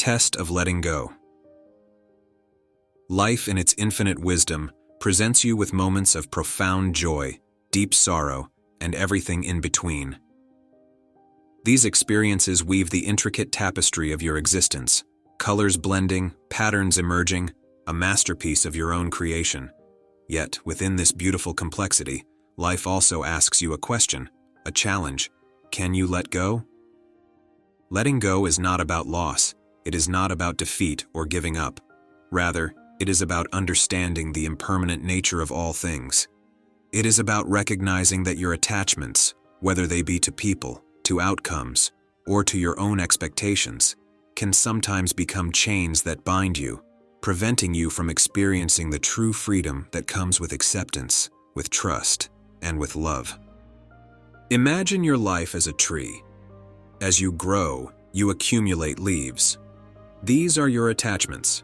Test of letting go. Life in its infinite wisdom presents you with moments of profound joy, deep sorrow, and everything in between. These experiences weave the intricate tapestry of your existence, colors blending, patterns emerging, a masterpiece of your own creation. Yet, within this beautiful complexity, life also asks you a question, a challenge. Can you let go? Letting go is not about loss. It is not about defeat or giving up. Rather, it is about understanding the impermanent nature of all things. It is about recognizing that your attachments, whether they be to people, to outcomes, or to your own expectations, can sometimes become chains that bind you, preventing you from experiencing the true freedom that comes with acceptance, with trust, and with love. Imagine your life as a tree. As you grow, you accumulate leaves. These are your attachments.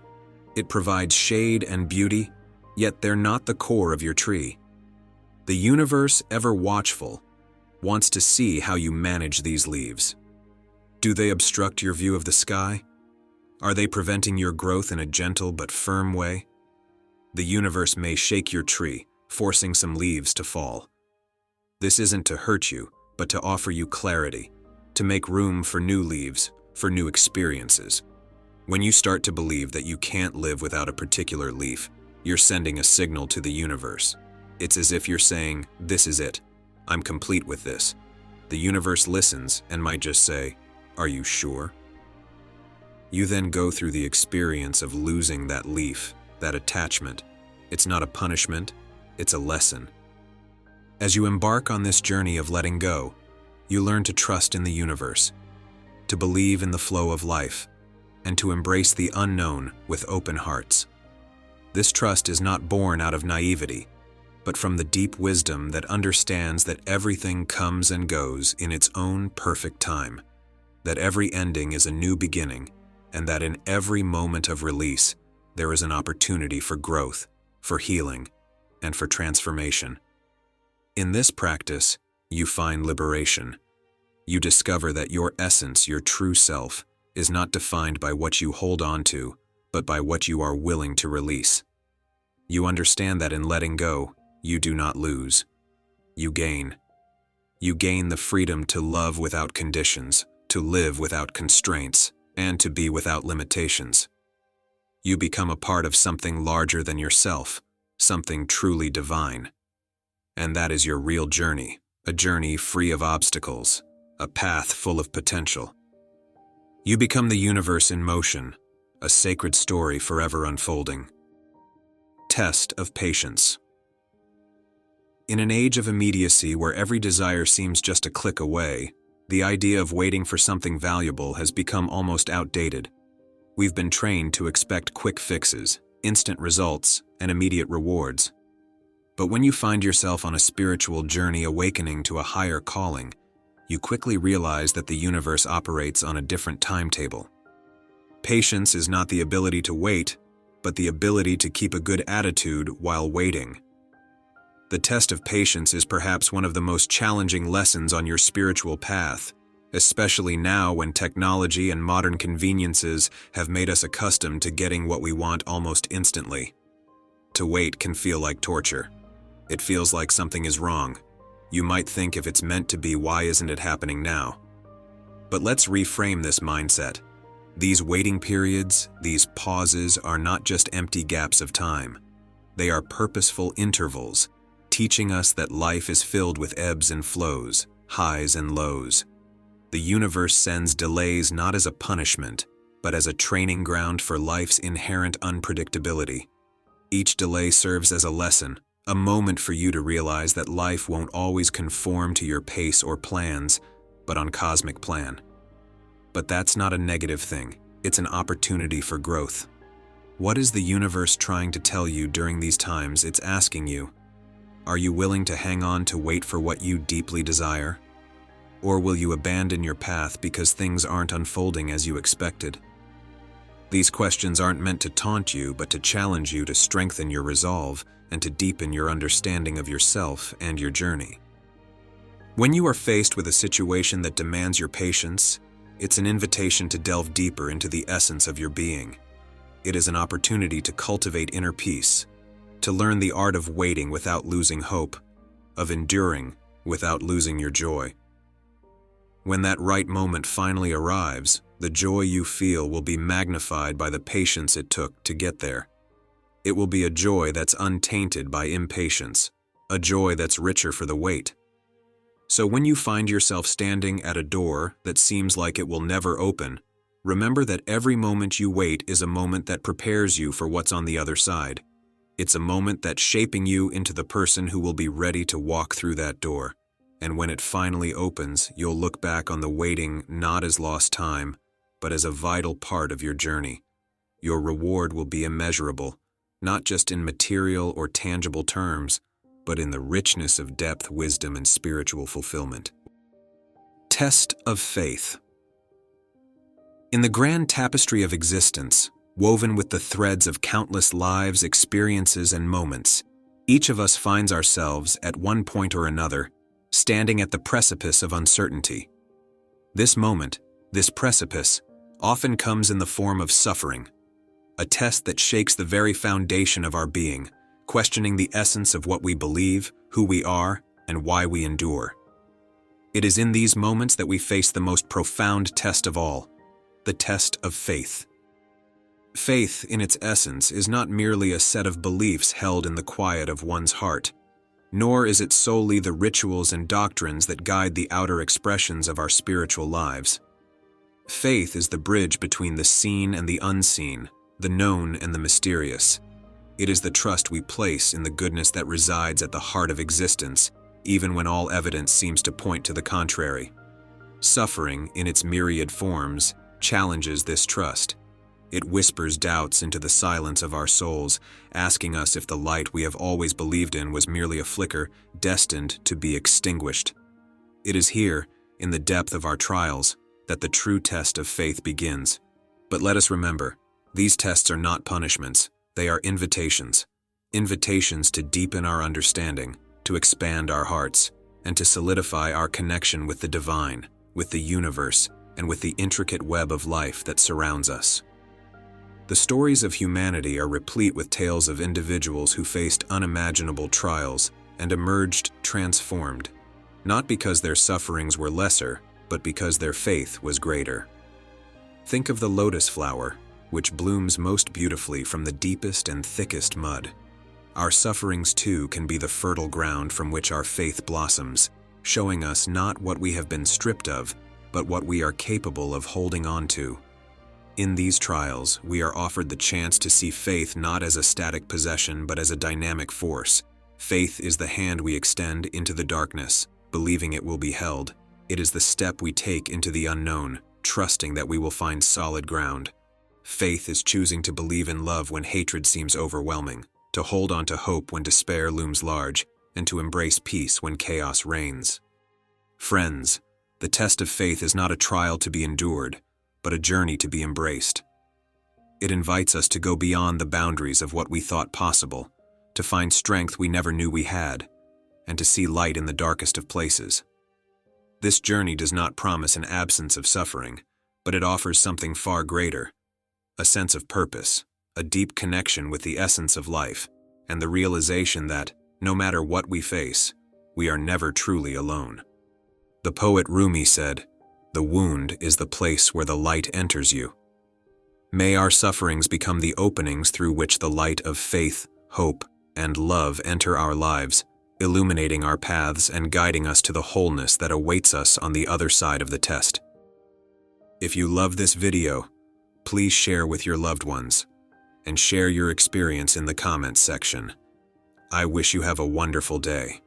It provides shade and beauty, yet they're not the core of your tree. The universe, ever watchful, wants to see how you manage these leaves. Do they obstruct your view of the sky? Are they preventing your growth in a gentle but firm way? The universe may shake your tree, forcing some leaves to fall. This isn't to hurt you, but to offer you clarity, to make room for new leaves, for new experiences. When you start to believe that you can't live without a particular leaf, you're sending a signal to the universe. It's as if you're saying, "This is it. I'm complete with this." The universe listens and might just say, "Are you sure?" You then go through the experience of losing that leaf, that attachment. It's not a punishment, it's a lesson. As you embark on this journey of letting go, you learn to trust in the universe, to believe in the flow of life, and to embrace the unknown with open hearts. This trust is not born out of naivety, but from the deep wisdom that understands that everything comes and goes in its own perfect time, that every ending is a new beginning, and that in every moment of release, there is an opportunity for growth, for healing, and for transformation. In this practice, you find liberation. You discover that your essence, your true self, is not defined by what you hold on to, but by what you are willing to release. You understand that in letting go, you do not lose. You gain. You gain the freedom to love without conditions, to live without constraints, and to be without limitations. You become a part of something larger than yourself, something truly divine. And that is your real journey, a journey free of obstacles, a path full of potential. You become the universe in motion, a sacred story forever unfolding. Test of patience. In an age of immediacy where every desire seems just a click away, the idea of waiting for something valuable has become almost outdated. We've been trained to expect quick fixes, instant results, and immediate rewards. But when you find yourself on a spiritual journey awakening to a higher calling, you quickly realize that the universe operates on a different timetable. Patience is not the ability to wait, but the ability to keep a good attitude while waiting. The test of patience is perhaps one of the most challenging lessons on your spiritual path, especially now when technology and modern conveniences have made us accustomed to getting what we want almost instantly. To wait can feel like torture. It feels like something is wrong. You might think, if it's meant to be, why isn't it happening now? But let's reframe this mindset. These waiting periods, these pauses, are not just empty gaps of time. They are purposeful intervals, teaching us that life is filled with ebbs and flows, highs and lows. The universe sends delays not as a punishment, but as a training ground for life's inherent unpredictability. Each delay serves as a lesson, a moment for you to realize that life won't always conform to your pace or plans, but on cosmic plan. But that's not a negative thing. It's an opportunity for growth. What is the universe trying to tell you during these times? It's asking you, are you willing to hang on to wait for what you deeply desire? Or will you abandon your path because things aren't unfolding as you expected? These questions aren't meant to taunt you, but to challenge you to strengthen your resolve and to deepen your understanding of yourself and your journey. When you are faced with a situation that demands your patience, It's an invitation to delve deeper into the essence of your being. It is an opportunity to cultivate inner peace, to learn the art of waiting without losing hope, of enduring without losing your joy. When that right moment finally arrives, the joy you feel will be magnified by the patience it took to get there. It will be a joy that's untainted by impatience, a joy that's richer for the wait. So when you find yourself standing at a door that seems like it will never open, remember that every moment you wait is a moment that prepares you for what's on the other side. It's a moment that's shaping you into the person who will be ready to walk through that door. And when it finally opens, you'll look back on the waiting not as lost time, but as a vital part of your journey. Your reward will be immeasurable, not just in material or tangible terms, but in the richness of depth, wisdom, and spiritual fulfillment. Test of faith. In the grand tapestry of existence, woven with the threads of countless lives, experiences, and moments, each of us finds ourselves, at one point or another, standing at the precipice of uncertainty. This moment, this precipice, often comes in the form of suffering, a test that shakes the very foundation of our being, questioning the essence of what we believe, who we are, and why we endure. It is in these moments that we face the most profound test of all, the test of faith. Faith, in its essence, is not merely a set of beliefs held in the quiet of one's heart, nor is it solely the rituals and doctrines that guide the outer expressions of our spiritual lives. Faith is the bridge between the seen and the unseen, the known and the mysterious. It is the trust we place in the goodness that resides at the heart of existence, even when all evidence seems to point to the contrary. Suffering, in its myriad forms, challenges this trust. It whispers doubts into the silence of our souls, asking us if the light we have always believed in was merely a flicker, destined to be extinguished. It is here, in the depth of our trials, that the true test of faith begins. But let us remember, these tests are not punishments, they are invitations. Invitations to deepen our understanding, to expand our hearts, and to solidify our connection with the divine, with the universe, and with the intricate web of life that surrounds us. The stories of humanity are replete with tales of individuals who faced unimaginable trials and emerged transformed, not because their sufferings were lesser, but because their faith was greater. Think of the lotus flower, which blooms most beautifully from the deepest and thickest mud. Our sufferings too can be the fertile ground from which our faith blossoms, showing us not what we have been stripped of, but what we are capable of holding on to. In these trials, we are offered the chance to see faith not as a static possession, but as a dynamic force. Faith is the hand we extend into the darkness, believing it will be held. It is the step we take into the unknown, trusting that we will find solid ground. Faith is choosing to believe in love when hatred seems overwhelming, to hold on to hope when despair looms large, and to embrace peace when chaos reigns. Friends, the test of faith is not a trial to be endured, but a journey to be embraced. It invites us to go beyond the boundaries of what we thought possible, to find strength we never knew we had, and to see light in the darkest of places. This journey does not promise an absence of suffering, but it offers something far greater, a sense of purpose, a deep connection with the essence of life, and the realization that, no matter what we face, we are never truly alone. The poet Rumi said, "The wound is the place where the light enters you." May our sufferings become the openings through which the light of faith, hope, and love enter our lives, illuminating our paths and guiding us to the wholeness that awaits us on the other side of the test. If you love this video, please share with your loved ones, and share your experience in the comments section. I wish you have a wonderful day.